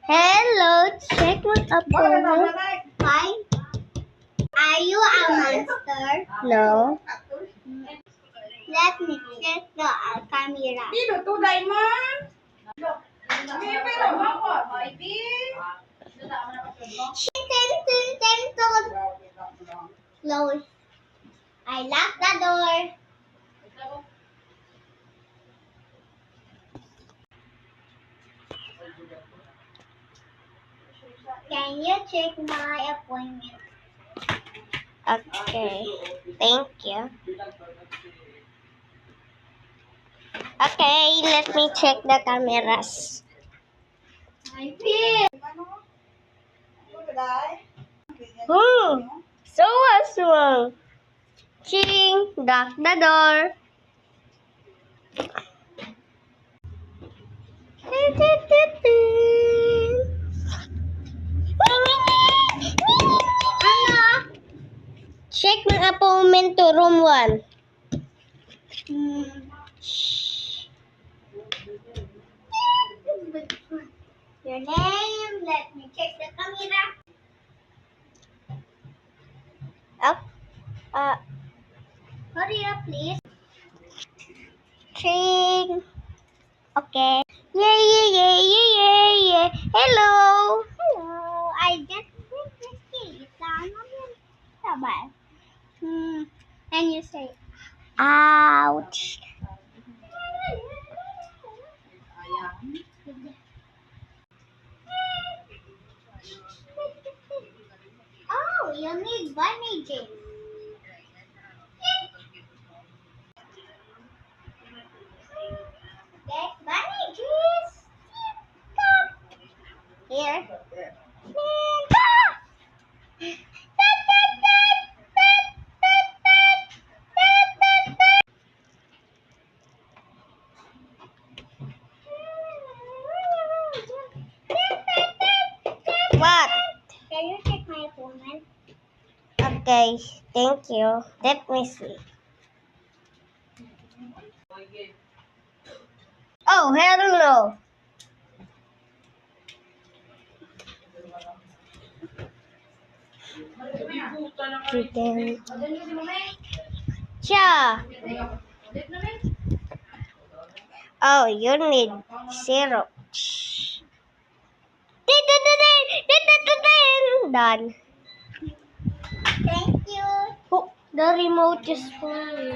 Hello, check what up. Hi. Are you a monster? No. Let me check the camera. Dito to Diamond. May pero bawa, baby. Close. I lock the door. Can you check my appointment? Okay. Thank you. Okay, let me check the cameras. My pin. So what's wrong? Ching, lock the door. Check my appointment to room 1. Your name, let me check the camera. Up. Hurry up, please. Ching. Okay. Yeah. Hello. I just did this key. And you say, ouch. Oh, you need bandages. Get bandages. Here. What? Can you check my appointment? Okay, thank you. Let me see. Oh, hell no. Chicken. Cha. Oh, you need syrup. Done. Thank you. Oh, the remote is full.